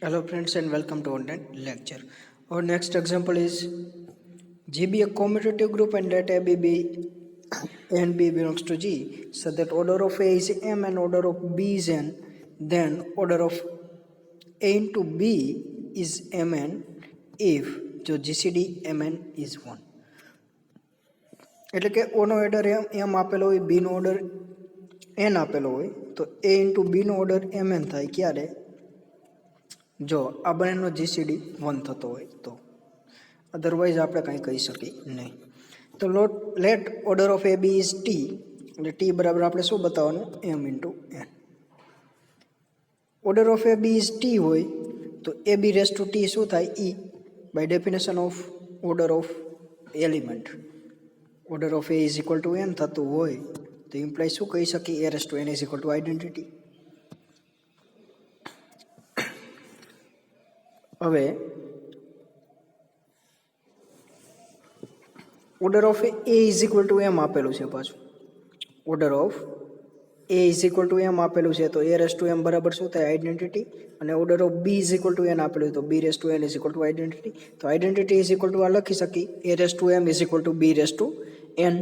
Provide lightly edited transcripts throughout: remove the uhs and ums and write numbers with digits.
Hello friends and welcome to online lecture. Our next example is G be a commutative group and let A be and B belongs to G, so that order of A is M and order of B is N, then order of A into B is Mn if જો GCD Mn is 1. એટલે કે O નો order M આપેલો હોય, B નો order N આપેલો હોય, તો A into B નો ઓર્ડર Mn થાય ક્યારે? જો આ બંનેનો જીસીડી 1 થતો હોય તો, અધરવાઇઝ આપણે કંઈ કહી શકીએ નહીં. તો let order of A B is T, એટલે ટી બરાબર આપણે શું બતાવવાનું? M into N. Order of A B is T હોય તો એ બી રેસ ટુ ટી શું થાય? E, by definition of order of element. Order of A is equal to N થતું હોય તો ઇમ્પ્લાય શું કહી શકીએ? એ raise to N is equal to identity. હવે order of A is equal to M આપેલું છે. પાછું order of A is equal to M આપેલું છે તો એ રેસ ટુ એમ બરાબર શું થાય? આઈડેન્ટિટી. અને order of B is equal to N આપેલું તો બી raise to N is equal to identity. તો આઈડેન્ટિટી ઇઝ ઇક્વલ ટુ આ લખી શકીએ, એ raise to M is equal to B raise to N,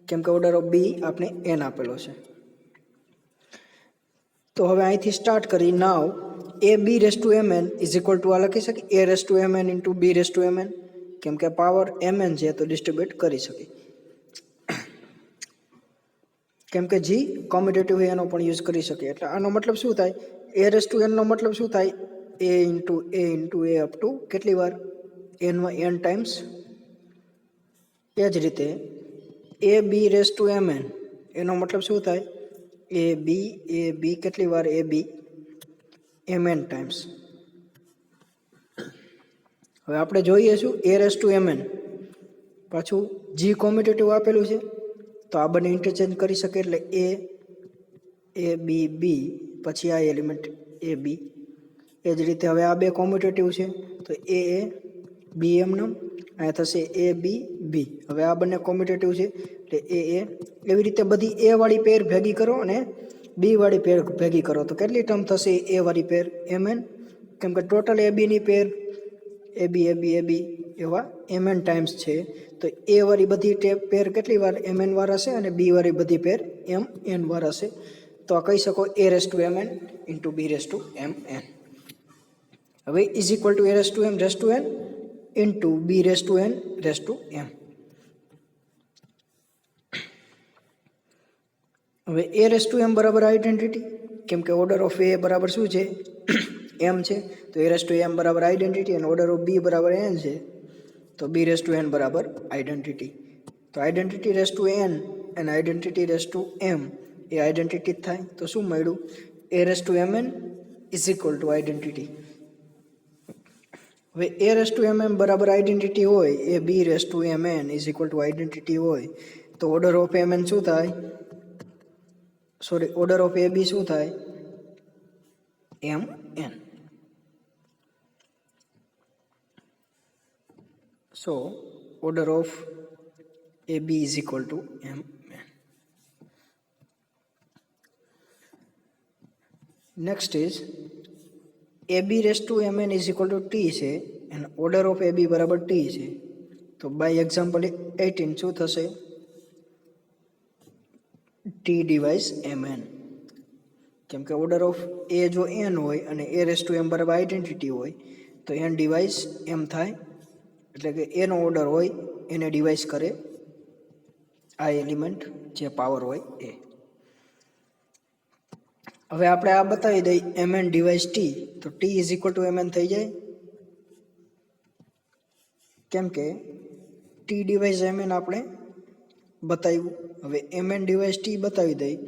કેમ કે ઓર્ડર ઓફ બી આપણે એન આપેલો છે. તો હવે અહીંથી સ્ટાર્ટ કરી now A B raise to M N is equal to આ લખી શકીએ, એ raise to M N into B raise to M N, કેમ કે પાવર એમ એન છે તો ડિસ્ટ્રીબ્યુટ કરી શકીએ. કેમ કે જી કોમ્યુટેટિવ એનો પણ યુઝ કરી શકીએ. એટલે આનો મતલબ શું થાય? એ રેસ ટુ એનનો મતલબ શું થાય? A into A up to કેટલી વાર? N times. એ જ રીતે A B raise to M N એનો મતલબ શું થાય? એ બી કેટલી વાર? A B M N times. હવે આપણે જોઈએ શું? A raise to M N પાછું જી કોમ્યુટેટિવ આપેલું છે તો આ બંને ઇન્ટરચેન્જ કરી શકે, એટલે એ બી પછી આ એલિમેન્ટ એ બી. એ જ રીતે હવે આ બે કોમ્યુટેટિવ છે તો એ બી એમનો અહીંયા થશે એ બી. હવે આ બંને કોમ્યુટેટિવ છે એટલે એ એવી રીતે બધી એ વાળી પેર ભેગી કરો અને બી વાળી પેર ભેગી કરો તો કેટલી ટર્મ થશે? એ વાળી પેર એમ એન, કેમ કે ટોટલ એ બીની પેર એ બી એવા એમ એન ટાઈમ્સ છે. તો એ વાળી બધી પેર કેટલી વાર? એમ એન વાર હશે અને બી વાળી બધી પેર એમ એન વાર હશે. તો આ કહી શકો A raise to M N into B raise to M N. હવે is equal to A raise to M raise to N into B raise to N raise to M. હવે એ raise to m બરાબર identity, કેમ કે order of એ બરાબર શું છે? એમ છે તો એ રેસ ટુ એમ બરાબર આઈડેન્ટિટી, અને ઓર્ડર ઓફ બી બરાબર એન છે તો બી રેસ ટુ એન બરાબર આઈડેન્ટિટી. તો આઈડેન્ટિટી રેસ ટુ એન અને આઈડેન્ટિટી રેસ ટુ એમ એ આઈડેન્ટિટી થાય. તો શું મળ્યું? A raise to M N is equal to identity. હવે એ રેસ ટુ એમ એન બરાબર આઈડેન્ટિટી હોય, a B raise to M N is equal to identity હોય તો ઓર્ડર ઓફ એમ એન શું થાય? ઓર્ડર ઓફ એ બી શું થાય? M N. So order of AB is equal to M n. Next is AB raised to Mn is equal to T છે and order of AB બરાબર T છે. તો by example 18 શું થશે? T divides Mn. કેમ કે order of એ જો n હોય અને a રેસ ટુ m બરાબર આઈડેન્ટિટી હોય તો n ડિવાઇઝ m થાય, એટલે કે એનો ઓર્ડર હોય એને ડિવાઇઝ કરે આ એલિમેન્ટ જે પાવર હોય એ. હવે આપણે આ બતાવી દઈએ mn ડિવાઇઝ ટી, તો T is equal two mn થઈ જાય, કેમ કે ટી ડિવાઇઝ mn આપણે બતાવ્યું. હવે mn ડિવાઇઝ ટી બતાવી દઈએ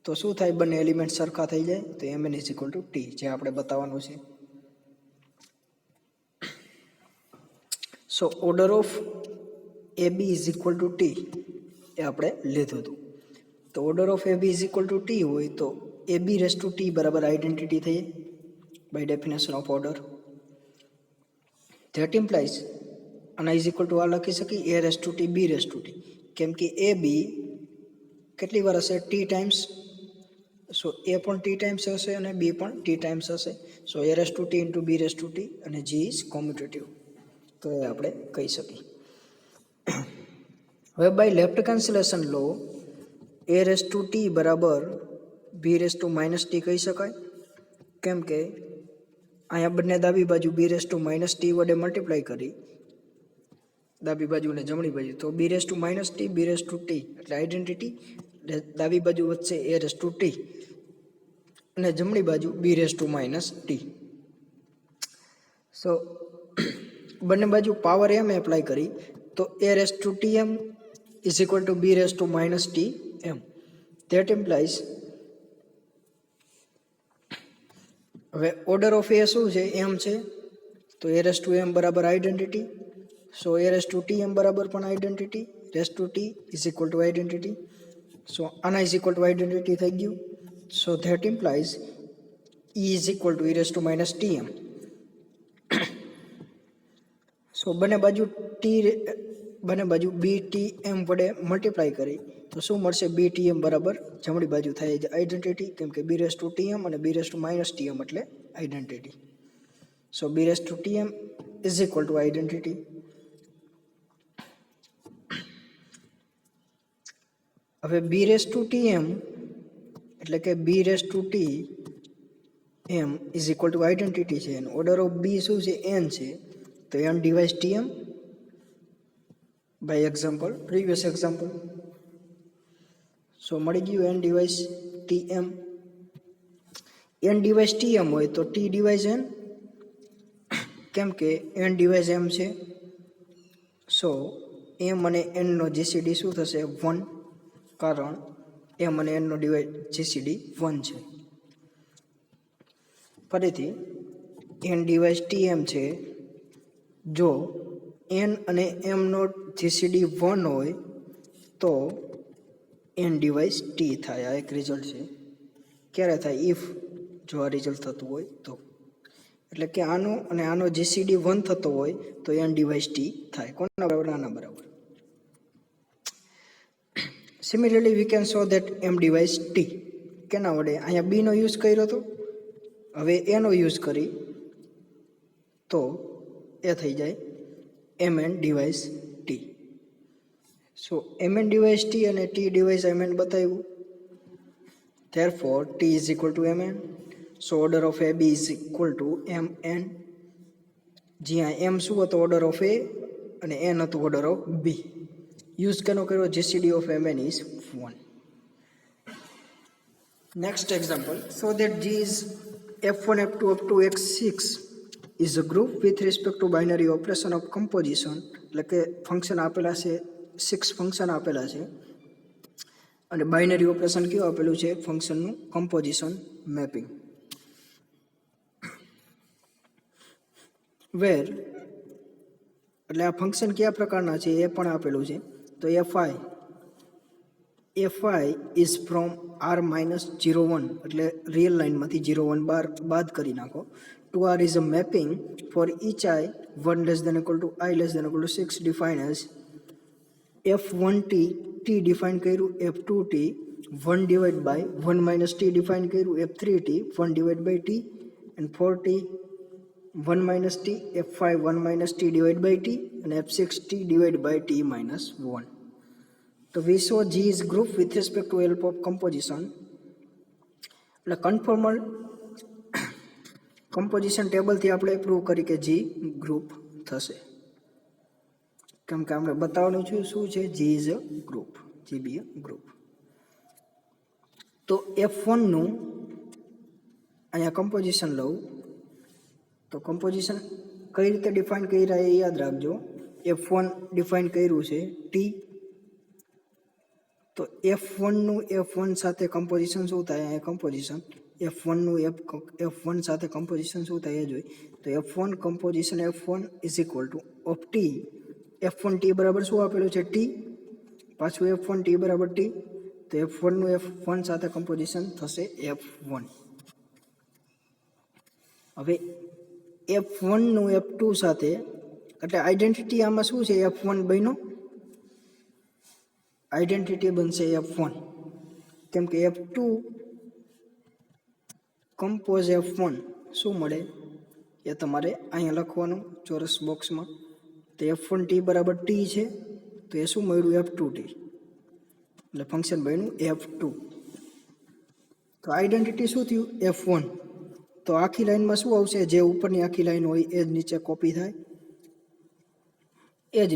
તો શું થાય? બંને એલિમેન્ટ સરખા થઈ જાય તો mn is equal to t, જે આપણે બતાવવાનું છે. So order of A B is equal to t એ આપણે લીધું હતું. તો order of A B is equal to t હોય તો એ બી રેસ ટુ ટી બરાબર આઈડેન્ટિટી થઈ by definition of order. That implies અને ઇઝ ઇક્વલ ટુ આ લખી શકીએ એ raise to t b raise to t, કેમ કે એ બી કેટલી વાર હશે? T times. સો એ પણ ટી ટાઈમ્સ હશે અને બી પણ ટી ટાઈમ્સ હશે. So a raise to T into B raise to T અને જી ઇઝ કોમ્યુટેટિવ. તો એ આપણે કહી શકીએ. હવે by left cancellation law a raise to t બરાબર b raise to minus t કહી શકાય. કેમ કે અહીંયા બંને ડાબી બાજુ b raise to minus t વડે મલ્ટીપ્લાય કરી, ડાબી બાજુ અને જમણી બાજુ, તો બી raise to minus t b raise to t એટલે આઈડેન્ટિટી. ડાબી બાજુ વધશે એ રેસ ટુ ટી અને જમણી બાજુ b raise to minus t. So બંને બાજુ પાવર એમ એપ્લાય કરી તો a raise to t m is equal to B raise to minus t m. That implies, હવે ઓર્ડર ઓફ એ શું છે? એમ છે. તો a રેસ ટુ એમ બરાબર identity. So a raise to t m બરાબર પણ identity. Raise to t is equal to identity. So આના is equal to identity થઈ ગયું. So that implies e is equal to e raise to minus t m. So બંને બાજુ બી T M વડે multiply કરી તો શું મળશે? બી ટી એમ બરાબર જમણી બાજુ થાય છે આઈડેન્ટિટી, કેમ કે b raise to t m અને b raise to minus t m એટલે identity. So b raise to t m is equal to identity. હવે b raise to t m એટલે કે b raise to t m is equal to identity છે. અને order of બી શું છે? N છે. તો n divides t m by example, previous example. So મળી ગયું n divides t m. N divides t m હોય તો ટી ડિવાઇઝ એન, કેમ કે એન ડિવાઇઝ એમ છે. સો એમ અને એનનો જીસીડી શું થશે? 1, કારણ એમ અને એનનો જીસીડી 1 છે. ફરીથી એન ડિવાઇઝ ટી એમ છે. જો એન અને એમનો જીસીડી 1 હોય તો એન ડિવાઇઝ ટી થાય. આ એક રિઝલ્ટ છે. ક્યારે થાય? ઇફ, જો આ રિઝલ્ટ થતું હોય તો. એટલે કે આનો અને આનો જીસીડી 1 થતો હોય તો એન ડિવાઇઝ ટી થાય. કોના બરાબર? આના બરાબર. Similarly we can show that M divides T. કેના વડે? અહીંયા બીનો યુઝ કર્યો હતો, હવે એનો યુઝ કરી તો એ થઈ જાય એમ એન ડિવાઇઝ ટી. સો એમ એન ડિવાઇઝ ટી અને ટી ડિવાઇઝ એમ એન બતાવ્યું. Therefore, T is equal to Mn. So order of AB is equal to Mn. જ્યાં M શું હતો? ઓર્ડર ઓફ A અને N હતું ઓર્ડર ઓફ B. યુઝ કેનો કર્યો? GCD of Mn is 1. Next example. So that G is F1, F2 up to X6 is a group with respect to binary operation of composition. એટલે કે function આપેલા છે, 6 function આપેલા છે અને binary operation કેવું આપેલું છે? ફંક્શનનું કમ્પોઝિશન મેપિંગ. વેર એટલે આ ફંક્શન કયા પ્રકારના છે એ પણ આપેલું છે. તો fi is from r minus 0 1 એટલે રિયલ લાઇનમાંથી 0 1 બાદ કરી નાખો. To r is a mapping for each I 1 less than equal to I less than equal to 6 defined as f1t t define કર્યું, f2t 1 divide by 1 minus t define કર્યું, f3t 1 divide by t અને 4t 1 minus t, f5 1 minus t divide by t અને f6 t divide by t minus 1. તો we saw G is group with respect to help of composition. એટલે conformal composition ટેબલથી આપણે prove કરી કે G group થશે. કેમ કે આપણે બતાવવાનું છે શું છે? G is a group, G be a group. તો F1નું અહીંયા કમ્પોઝિશન લઉં તો કમ્પોઝિશન કઈ રીતે ડિફાઇન કર્યા એ યાદ રાખજો. F1 ડિફાઇન કર્યું છે T. તો F1નું F1 સાથે કમ્પોઝિશન શું થાય? અહીંયા કમ્પોઝિશન F1નું F1 સાથે કમ્પોઝિશન શું થાય એ જોઈએ. તો F1 composition F1 is equal two of T. F1 T બરાબર શું આપેલું છે? T. પાછું F1 T બરાબર T. તો F1નું F1 સાથે કમ્પોઝિશન થશે F1. હવે F1નું F2 સાથે એટલે આઈડેન્ટિટી આમાં શું છે? F1 બન્યો, આઈડેન્ટિટી બનશે F1. કેમ કે F2 કમ્પોઝ F1 શું મળે એ તમારે અહીંયા લખવાનું ચોરસ બોક્સમાં. તો F1T બરાબર T છે, તો એ શું મળ્યું F2T, એટલે ફંક્શન બન્યું F2. તો આઈડેન્ટિટી શું થયું F1. તો આખી લાઈનમાં શું આવશે, જે ઉપરની આખી લાઈન હોય એ જ નીચે કોપી થાય. એ જ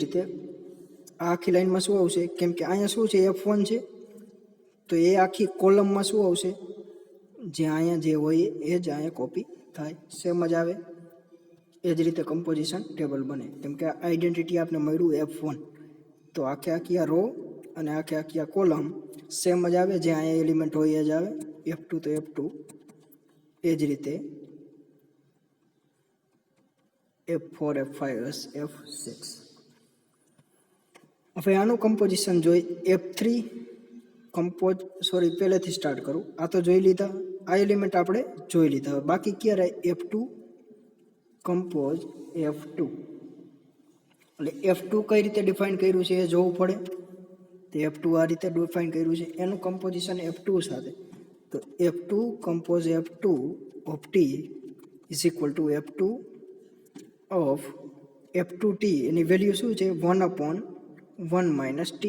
રીતે આ આખી લાઈનમાં શું આવશે, કેમ કે અહીંયા શું છે F1 છે, તો એ આખી કોલમમાં શું આવશે, જે અહીંયા જે હોય એ જ અહીંયા કોપી થાય, સેમ જ આવે. એ જ રીતે કમ્પોઝિશન ટેબલ બને, કેમ કે આઈડેન્ટિટી આપણે મળ્યું F1. તો આખે આખી આ રો અને આખે આખી આ કોલમ સેમ જ આવે, જે અહીંયા એલિમેન્ટ હોય એ જ આવે, F2 તો F2. એ જ રીતે F4 F5 F6. હવે આનું કમ્પોઝિશન જોઈ F3 પહેલેથી સ્ટાર્ટ કરું. આ તો જોઈ લીધા, આ એલિમેન્ટ આપણે જોઈ લીધા. હવે બાકી ક્યારે F2 કમ્પોઝ F2. એટલે F2 કઈ રીતે ડિફાઇન કર્યું છે એ જોવું પડે. તો F2 આ રીતે ડિફાઇન કર્યું છે, એનું કમ્પોઝિશન F2 સાથે. તો F2 compose F2 of T is equal to F2 of F2T. એની વેલ્યુ શું છે 1/1 માઇનસ T,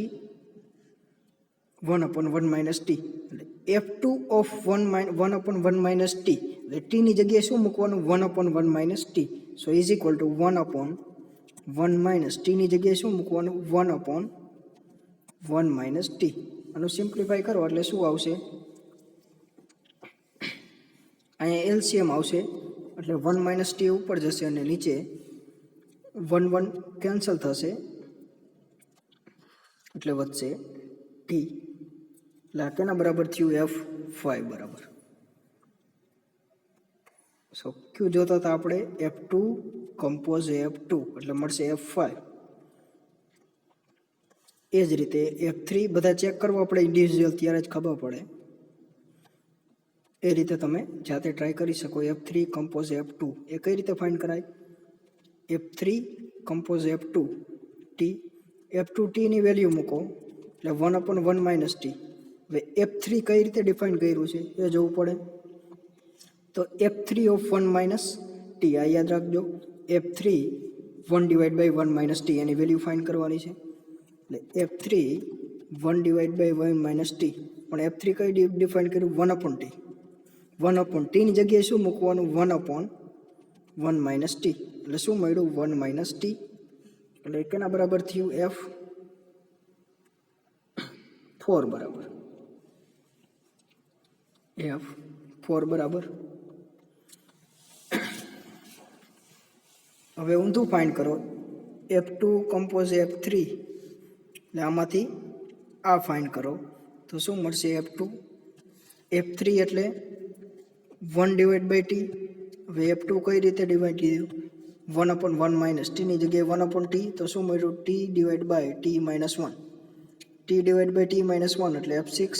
1/1 માઇનસ T. એટલે F2 ઓફ 1/1 માઇનસ T, એટલે T ની જગ્યાએ શું મૂકવાનું 1/1 minus T. So is equal two 1/1 minus T ની જગ્યાએ શું મૂકવાનું 1/1 માઇનસ T. આનું સિમ્પ્લિફાય કરો એટલે શું આવશે, અહીંયા LCM આવશે, એટલે 1 માઇનસ T ઉપર જશે અને નીચે 1 કેન્સલ થશે, એટલે વધશે T. એટલે આ કેના બરાબર થયું F5 બરાબર. સો ક્યુ જોતા હતા આપણે F2 કમ્પોઝ F2, એટલે મળશે F5. એ જ રીતે F3 બધા ચેક કરવા આપણે ઇન્ડિવિજ્યુઅલ, ત્યારે જ ખબર પડે. એ રીતે તમે જાતે ટ્રાય કરી શકો. F3 કમ્પોઝ F2 એ કઈ રીતે ફાઇન્ડ કરાય, F3 compose F2 T, F2T ની વેલ્યુ મૂકો એટલે 1/1 માઇનસ T. હવે F3 કઈ રીતે ડિફાઇન કર્યું છે એ જોવું પડે. તો F3 ઓફ 1 માઇનસ T, આ યાદ રાખજો. F3 1/1 માઇનસ T એની વેલ્યુ ફાઇન્ડ કરવાની છે. એટલે F3 1/1 માઇનસ T, પણ F3 કઈ ડિફાઇન કર્યું 1/T. 1/T ની જગ્યાએ શું મૂકવાનું 1/1 માઇનસ T. એટલે શું મળ્યું 1 માઇનસ T. એટલે કેના બરાબર થયું F4 બરાબર. F4 બરાબર. હવે ઊંધું ફાઇન્ડ કરો, F2 કમ્પોઝ F3, એટલે આમાંથી આ ફાઇન્ડ કરો તો શું મળશે F2. F3 એટલે 1/T. હવે F2 કઈ રીતે ડિવાઈડ કર્યું 1/1 માઇનસ T ની જગ્યાએ 1/T, તો શું મળ્યું T/T માઇનસ 1. T/T માઇનસ 1 એટલે F6.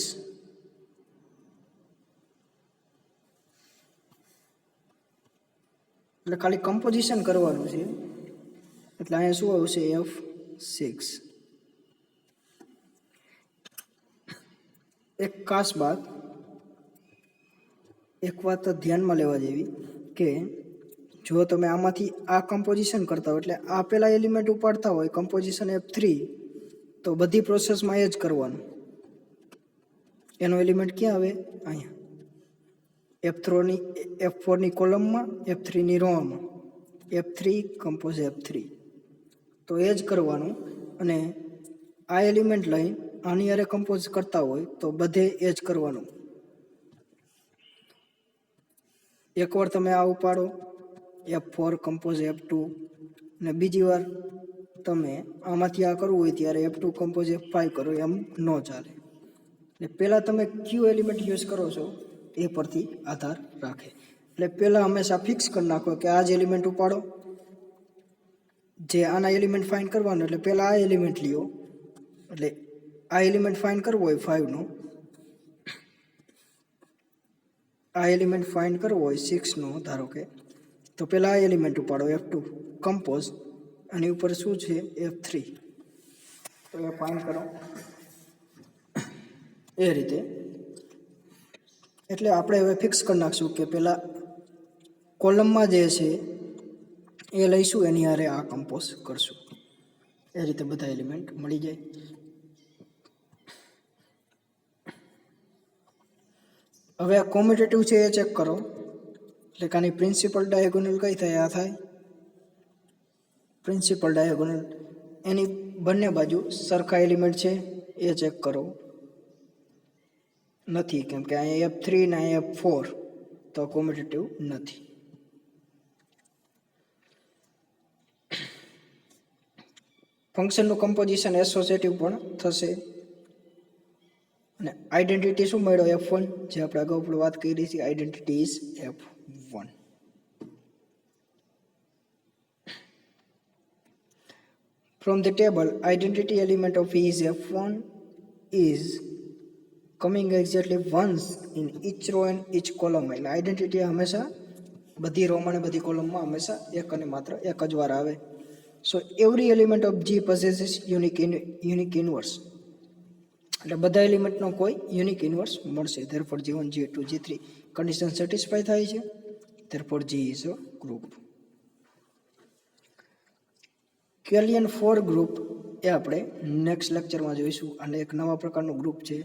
એટલે ખાલી કમ્પોઝિશન કરવાનું છે, એટલે અહીંયા શું આવશે F6. એક ખાસ વાત, એક વાત ધ્યાનમાં લેવા જેવી કે જો તમે આમાંથી આ કમ્પોઝિશન કરતા હોય, એટલે આ પેલા એલિમેન્ટ ઉપાડતા હોય કમ્પોઝિશન F3, તો બધી પ્રોસેસમાં એ જ કરવાનું. એનો એલિમેન્ટ ક્યાં આવે અહીંયા F4 ની કોલમમાં, F3 ની રોમાં, F3 કમ્પોઝ F3, તો એ જ કરવાનું. અને આ એલિમેન્ટ લઈને આની હારે કમ્પોઝ કરતા હોય તો બધે એ જ કરવાનું. એકવાર તમે આ ઉપાડો F4 કમ્પોઝ F2, અને બીજી વાર તમે આમાંથી આ કરવું હોય ત્યારે F2 કમ્પોઝ F5 કરો, એમ ન ચાલે. એટલે પહેલાં તમે ક્યુ એલિમેન્ટ યુઝ કરો છો એ પરથી આધાર રાખે. એટલે પહેલાં હંમેશા ફિક્સ કરી નાખો કે આ જ એલિમેન્ટ ઉપાડો, જે આના એલિમેન્ટ ફાઇન્ડ કરવાનું, એટલે પહેલાં આ એલિમેન્ટ લ્યો. એટલે આ એલિમેન્ટ ફાઇન્ડ કરવો હોય 5નો, આ એલિમેન્ટ ફાઇન્ડ કરવો હોય 6નો ધારો કે, તો પહેલાં આ એલિમેન્ટ ઉપાડો F2 કમ્પોઝ, આની ઉપર શું છે F3. તો એ ફાઇન્ડ કરો એ રીતે. એટલે આપણે હવે ફિક્સ કરી નાખશું કે પહેલાં કોલમમાં જે છે એ લઈશું, એની હારે આ કમ્પોઝ કરશું. એ રીતે બધા એલિમેન્ટ મળી જાય. હવે આ કોમ્યુટેટિવ છે એ ચેક કરો. એટલે કે આની પ્રિન્સિપલ ડાયાગોનલ કઈ થાય? આ થાય પ્રિન્સિપલ ડાયાગોનલ. એની બંને બાજુ સરખા એલિમેન્ટ છે એ ચેક કરો. નથી, કેમ કે અહીંયા F3 ને અહીંયા F4, તો કોમ્યુટેટિવ નથી. ફંક્શનનું કમ્પોઝિશન એસોસિએટિવ પણ થશે. અને આઈડેન્ટિટી શું મળ્યો? F1, જે આપણે અગાઉ પણ વાત કરી હતી. Identity is F1. From the table, identity element of E is F1 is coming exactly once in each row and each column. એટલે આઈડેન્ટિટી હંમેશા બધી રોમાં અને બધી કોલમમાં હંમેશા એક અને માત્ર એક જ વાર આવે. So every element of G possesses unique inverse. એટલે બધા એલિમેન્ટનો કોઈ યુનિક ઇન્વર્સ મળશે. therefore G1, G2, G3 condition satisfy થાય છે. therefore G is a group. Klein 4 group એ આપણે નેક્સ્ટ લેક્ચરમાં જોઈશું. અને એક નવા પ્રકારનું ગ્રુપ છે